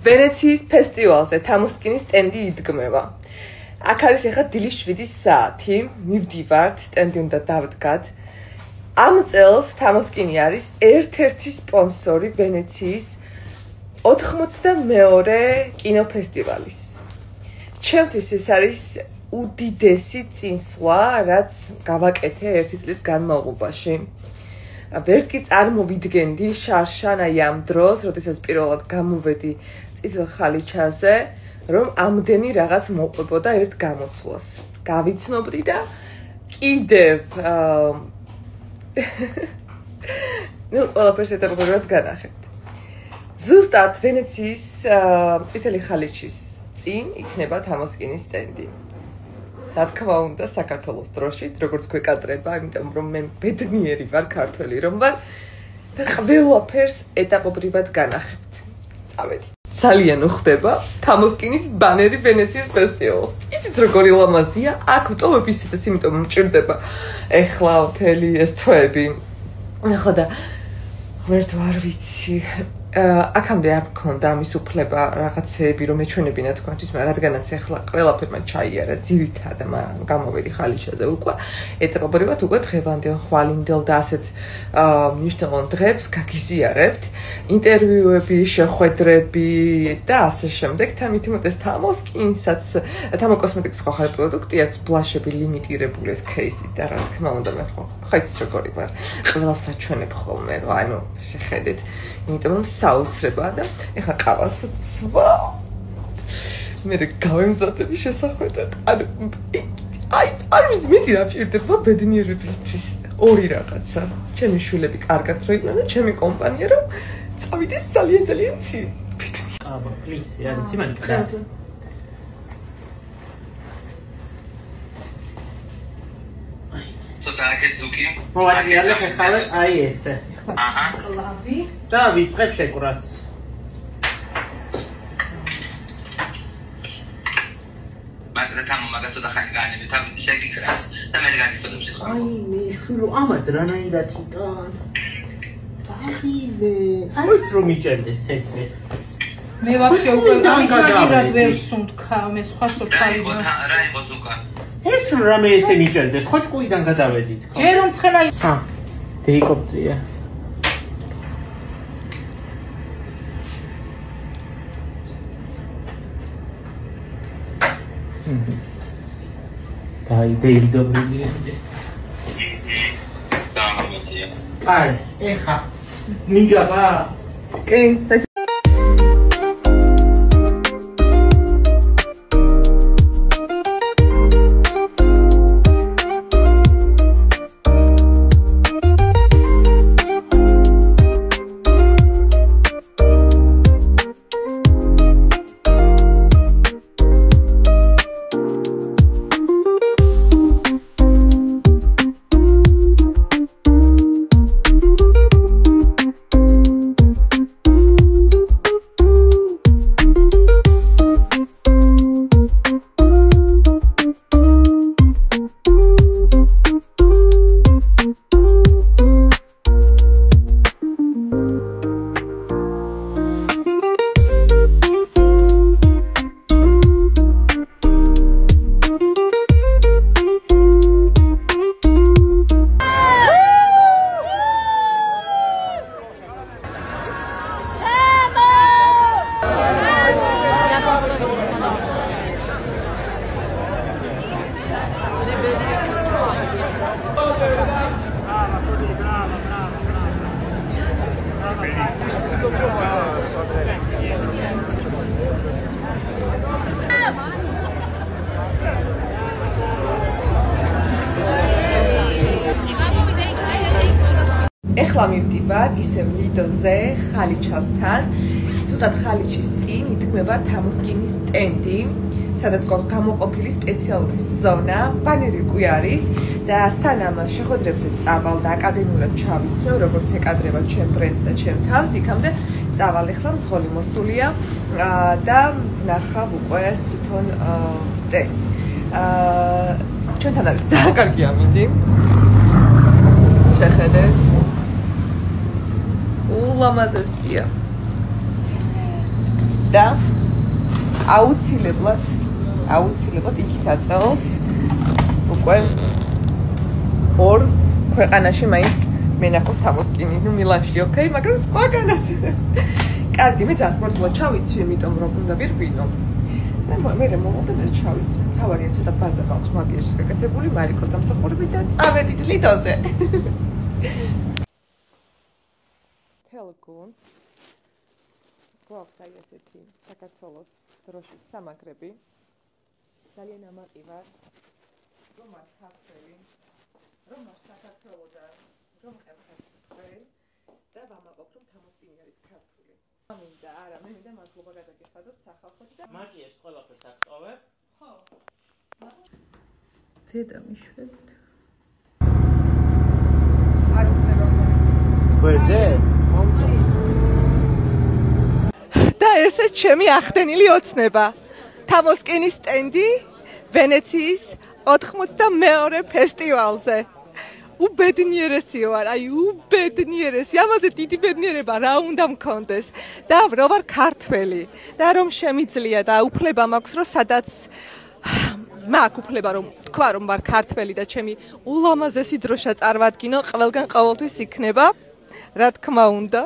ვენეციის ფესტივალზე თამოსკინის სტენდი იდგმება. აქ არის ახლა დილის 7 საათი, მივდივართ, სტენდი უნდა დავდგათ. ამ წელს თამოსკინი არის ერთ-ერთი სპონსორი ვენეციის 92 კინოფესტივალის. ჩემთვის ეს არის უდიდესი წინსვლა, რაც გავაკეთე 1 წლის განმავლობაში. ვერც კი წარმოვიდგენდი შარშან აი ამ დროს, როდესაც პირველად გამოვედი წითელ ხალიჩაზე, რომ ამდენი რაღაც მოყვებოდა ერთ გამოსვლას. გავიცნობდი და კიდევ ყველაფერს ეტაპობრივად განახებთ. ზუსტად ვენეციის წითელი ხალიჩის წინ იქნება თამოსკინის სტენდი. რა თქმა უნდა, საქართველოს დროშით, როგორც გვეკადრება, იმიტომ რომ მე ბედნიერი ვარ, ქართველი რომ ვარ და ყველაფერს ეტაპობრივად განახებთ. წავედით. ძალიან უხდება თამოსკინის ბანერი ვენეციის ფესტივალს. იცით როგორი ლამაზია? აქ ვტოვებ ისედაც, იმიტომ მჭირდება ეხლა მთელი ეს თვეები. ხო და ვარ ვიცი. აქამდე არ მქონდა ამის უფლება რაღაცეები რომ ეჩვენებინა თქვენთვის, მაგრამ რადგანაც ეხლა ყველაფერმა ჩაიარა ძირითადად გამოვედი ხალიჩაზე უკვე ეტაპობრივად უკვე დღევანდელ ხვალინდელ და ასეთ მნიშვნელოვან დღებს გაგიზიარებთ ინტერვიუები, შეხვედრები და ასე შემდეგ. თამით უმეტეს თამოსკინსაც თამოკოსმეტიკის ხარ პროდუქტი აქვს ბლაშები ლიმიტირებული ეს кейსი და რა თქმა უნდა მე ხო იცით როგორი ვარ ყველას აჩვენებ ხოლმე რომ ანუ შეხედეთ იმიტომ რომ საოცრებაა და ეხლა ყავას სვა მე გავემზადები შესახვედრად აი არ ვიცი რა ფიქრდება ბედნიერებისთვის ორი რაღაცა ჩემი შვილები კარგად რო იყვნენ და ჩემი კომპანია რომ წავიდეს ძალიან ცივ აბა პლიზ არის იმანი კაცი ცოტა აკეთუქი მოვალიალე ხალე აი ესე აჰა კლავი და ვიწყებ შეკვრას მაგას ცოტა ხანი განები თავი შეგიკრას და მე განიცოდებს ხო აი მე შვილო ამას რანაირად იტან აღიმე აი ეს რომ მიჭერდეს ესე მე ვაფშე უკვე გამისმაგირად ვერ სუნთქა მე სხვა სოთალი რა იყოს უკან ეს რამე ესე მიჭერდეს ხო ჭკუიდან გადავედით ხო ჯერ რომ ცხელა ხა დეიკოპწია დაი დეილდობრილი გამოსია აი ეხა მინჯაბა კი ეხლა მივდივარ ისევ ლიდოზე ხალიჩასთან. ზუსტად ხალიჩის წინ იდგმება თამოსკინის სტენდი, სადაც გამოყოფილი სპეციალური ზონა, ბანერი კი არის და სანამ შეხვედრებზე წავალ და აკადემიურად ჩავიცმევ, როგორც ეკადრება ჩემ ბრენდს და ჩემ თავს, იქამდე წავალ ეხლა მძღოლი მოსულია და ვნახავ უკვე თვითონ სტენდს. ჩვენთან არის ძალიან კარგი ამინდი. შეხედეთ. ულამაზესია. და აუცილებლად იქით აწევს უკვე ორ ქვეყანაში მაინც მენახოს თამოსკინი, ნუ მილანში, ოკეი, მაგრამ სხვაგანაც. კარგი, მე ძალიან მარტივად ჩავიცვი, იმიტომ რომ უნდა ვირბინო. და მე მომოვიდა მე ჩავიცვი. თავარია ცოტა ბაზა მაქვს მაგიაში გაკეთებული, მარიკოს დამსახურებით და წავედით ლიდოზე. თელგუნ. გვაქვს აი ესეთი საქართველოს დროშის სამაგრები. ძალიან ამაყივარ. რომ არ ქართველი, რომ არ საქართველოდან, რომ ხერხეთქვენ და ვამაყობ რომ თამოსკინი არის ქართული. მინდა, არა, მე მინდა მადლობა გადაგიხადოთ სახალხოდ და მარტი ეს ყველაფერს აკწოვებ? ხო. ზედა მიშვებით. არ უხდება. გვერდზე? და ესე ჩემი ახდენილი ოცნება. თამოსკინის სტენდი ვენეციის 92 ფესტივალზე. უბედნიერესიო არ, აი უბედნიერესი. ამაზე დიდი ბედნიერება რა უნდა მქონდეს. და რო ვარ ქართველი და რომ შემიძლია და უფლება მაქვს რომ სადაც მაქვს უფლება რომ თქვა რომ ვარ ქართველი და ჩემი ულამაზესი დროშა წარმატკინო, ყველგან ყოველთვის იქნება. რა თქმა უნდა.